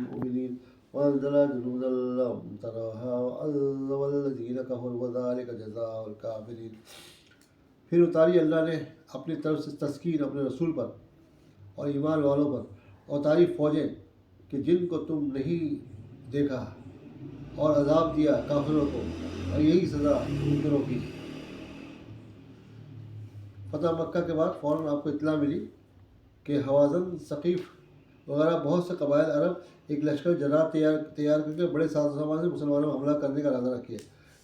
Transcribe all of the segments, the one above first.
المؤمنين وأنزل جنودا لم تروها وعذب الذين كفروا وذلك جزاء الكافرين۔ پھر اتاری اللہ نے اپنی طرف سے تسکین اپنے رسول پر اور ایمان والوں پر، اور اتاری فوجیں کہ جن کو تم نہیں دیکھا، اور عذاب دیا کافروں کو، اور یہی سزا منکروں کی۔ فتح مکہ کے بعد فوراً آپ کو اطلاع ملی کہ حوازن، ثقیف وغیرہ بہت سے قبائل عرب ایک لشکر جرات تیار کر کے بڑے ساز و سامان سے مسلمانوں پر حملہ کرنے کا ارادہ رکھے۔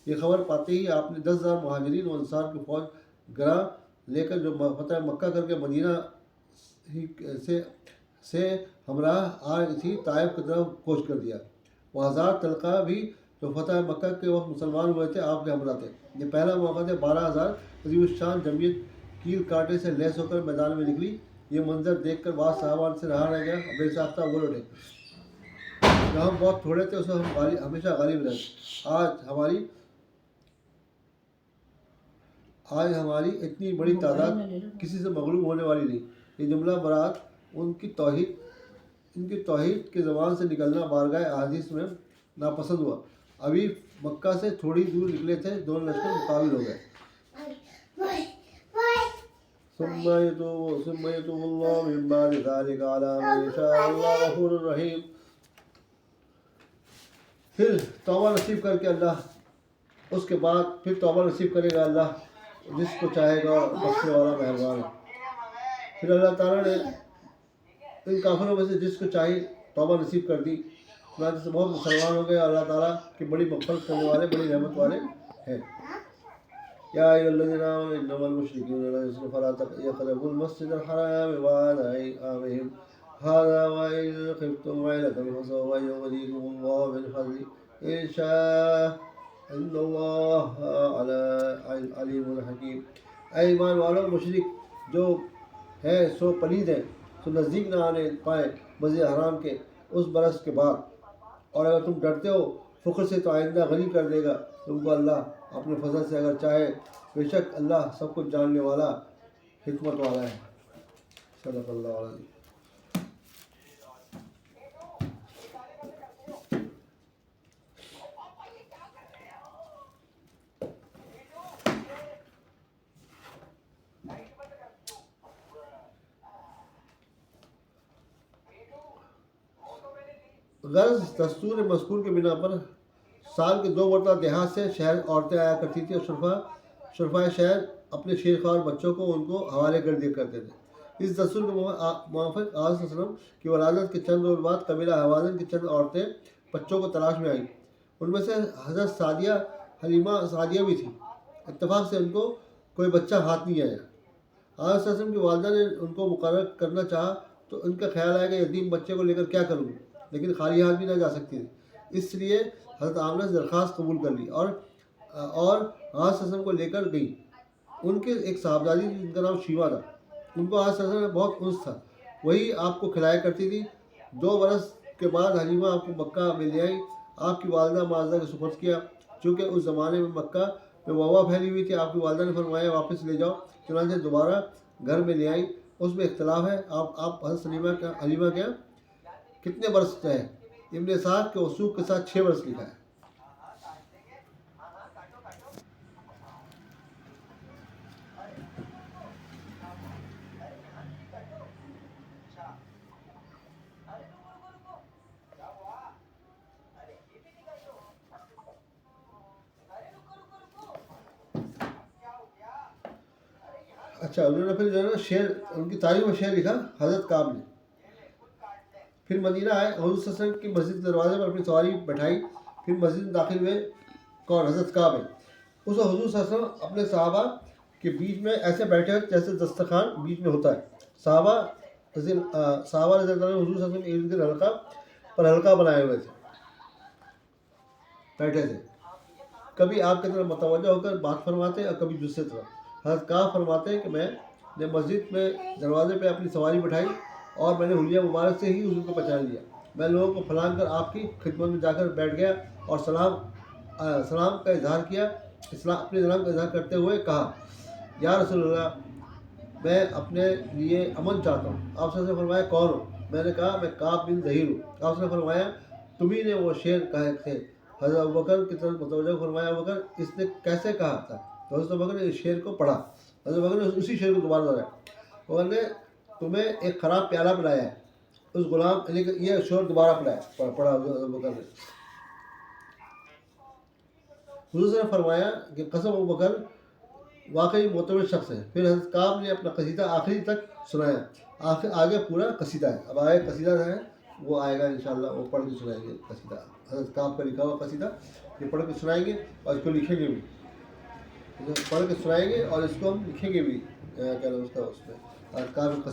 یہ خبر پاتے ہی آپ نے 10,000 مہاجرین و انصار کی فوج گراں لے کر جو فتح مکہ کر کے مدینہ سے ہمراہ آ رہی تھی طائف کی طرف کوچ کر دیا۔ وہ ہزار طلقہ بھی جو فتح مکہ کے وقت مسلمان ہوئے تھے آپ کے ہمراہ تھے۔ یہ پہلا موقع تھا۔ 12,000 عظیم الشان جمعیت کیل کاٹے سے لیس ہو کر میدان میں نکلی۔ یہ منظر دیکھ کر بعض صحابہ سے رہا رہ گیا، بے ساختہ بول اٹھے، جہاں ہم بہت تھوڑے تھے اس میں ہم ہمیشہ غالب رہے۔ آج ہماری اتنی بڑی تعداد کسی سے مغلوب ہونے والی نہیں۔ یہ جملہ برات ان کی توحید کے زبان سے نکلنا بارگاہ احادیث میں ناپسند ہوا۔ ابھی مکہ سے تھوڑی دور نکلے تھے، دونوں لشکر مقابل ہو گئے۔ ثم يتوب الله من بعد ذلك على من يشاء والله غفور رحيم۔ پھر توبہ نصیب کر کے اللہ اس کے بعد پھر توبہ نصیب کرے گا اللہ جس کو چاہے گا، بخشنے والا مہربان ہے۔ پھر اللہ تعالیٰ نے ان کافروں میں سے جس کو چاہے توبہ نصیب کر دی، چنانچہ سے بہت مسلمان ہو گئے۔ اللہ تعالیٰ کی بڑی مغفرت کرنے والے، بڑی رحمت والے ہیں۔ یا ایھا الذین آمنوا انما المشرکون نجس فلا یقربوا المسجد الحرام بعد عامهم هذا وإن خفتم عیلة فسوف یغنیکم اللہ من فضلہ ان شاء ان اللہ علیم حکیم۔ اے ایمان والو، مشرک جو ہے سو پلید ہیں، سو نزدیک نہ آنے پائے مسجد حرام کے اس برس کے بعد، اور اگر تم ڈرتے ہو فخر سے تو آئندہ غنی کر دے گا تم کو اللہ اپنے فضل سے اگر چاہے، بے شک اللہ سب کچھ جاننے والا، حکمت والا ہے۔ صدق اللہ علیہ۔ غرض دستور مذکور کے بنا پر سال کے 2 مرتبہ دیہات سے شہر عورتیں آیا کرتی تھیں، اور شرفائے شہر اپنے شیرخوار بچوں کو ان کو حوالے کر دیا کرتے تھے۔ اس دستور کے موافق آج صلی اللہ علیہ وسلم کی ولادت کے چند روز بعد قبیلہ حوازن کی چند عورتیں بچوں کو تلاش میں آئیں۔ ان میں سے حضرت سعدیہ، حلیمہ سعدیہ بھی تھیں۔ اتفاق سے ان کو کوئی بچہ ہاتھ نہیں آیا۔ آج صلی اللہ علیہ وسلم کی والدہ نے ان کو مقرر کرنا چاہا تو ان کا خیال آیا کہ یتیم بچے کو لے کر کیا کروں، لیکن خالی ہاتھ بھی نہ جا سکتی تھی، اس لیے حضرت آمنہ سے درخواست قبول کر لی اور آج صلی اللہ علیہ وسلم کو لے کر گئی۔ ان کے ایک صاحبزادی تھی جن کا نام شیوا تھا، ان کو آج صلی اللہ علیہ وسلم میں بہت انس تھا، وہی آپ کو کھلایا کرتی تھی۔ 2 برس کے بعد حلیمہ آپ کو مکہ میں لے آئی، آپ کی والدہ معزہ کے سپرد کیا۔ چونکہ اس زمانے میں مکہ میں وبا پھیلی ہوئی تھی، آپ کی والدہ نے فرمایا واپس لے جاؤ، چنانچہ دوبارہ گھر میں لے آئی۔ اس میں اختلاف ہے، آپ حضرت حلیمہ کے کتنے برس ہے؟ ابن اسحاق کے وثوق کے ساتھ 6 برس لکھا ہے۔ اچھا، انہوں نے پھر جو ہے نا شعر، ان کی تعریف میں شعر لکھا حضرت کعب نے۔ پھر مدینہ آئے، حضور صلی اللہ علیہ وسلم کی مسجد کے دروازے پر اپنی سواری بٹھائی، پھر مسجد میں داخل ہوئے۔ کون؟ حضرت کعب ہے۔ اس وقت حضور صلی اللہ علیہ وسلم اپنے صحابہ کے بیچ میں ایسے بیٹھے ہوئے جیسے دسترخوان بیچ میں ہوتا ہے۔ صحابہ رضی اللہ عنہ حضور صلی اللہ علیہ وسلم کے ارد گرد حلقہ بنائے ہوئے تھے، بیٹھے تھے، کبھی آپ کی طرف متوجہ ہو کر بات فرماتے اور کبھی دوسری طرف۔ حضرت کعب فرماتے ہیں کہ میں نے مسجد میں دروازے پہ اپنی سواری بٹھائی اور میں نے حلیہ مبارک سے ہی حضور کو پہچان لیا۔ میں لوگوں کو پھلانگ کر آپ کی خدمت میں جا کر بیٹھ گیا اور سلام کا اظہار کیا، اپنے سلام کا اظہار کرتے ہوئے کہا، یا رسول اللہ، میں اپنے لیے امن چاہتا ہوں۔ آپ سے فرمایا کون ہو؟ میں نے کہا میں کعب بن ظہیر ہوں. آپ نے فرمایا تم ہی نے وہ شعر کہے تھے. حضرت ابوبکر کی طرف متوجہ فرمایا ابوبکر اس نے کیسے کہا تھا؟ تو حضرت ابوبکر نے اس شعر کو پڑھا. حضرت ابوبکر نے اسی شعر کو دوبارہ دہرایا. اور نے تمہیں ایک خراب پیالہ پلایا ہے. اس غلام یہ شعر دوبارہ پڑھا حضرت ابوبکر نے. حضور نے فرمایا کہ قسم ابوبکر واقعی معتبر شخص ہے. پھر حضرت کعب نے اپنا قصیدہ آخری تک سنایا. آگے پورا قصیدہ ہے. اب آگے قصیدہ ہے وہ آئے گا انشاءاللہ, وہ پڑھ کے سنائیں گے قصیدہ. حضرت کعب کا لکھا ہوا قصیدہ یہ پڑھ کے سنائیں گے اور اس کو لکھیں گے بھی. پڑھ کے سنائیں گے اور اس کو ہم لکھیں گے بھی. کیا اس کا اس میں حضرت کعب قصیدہ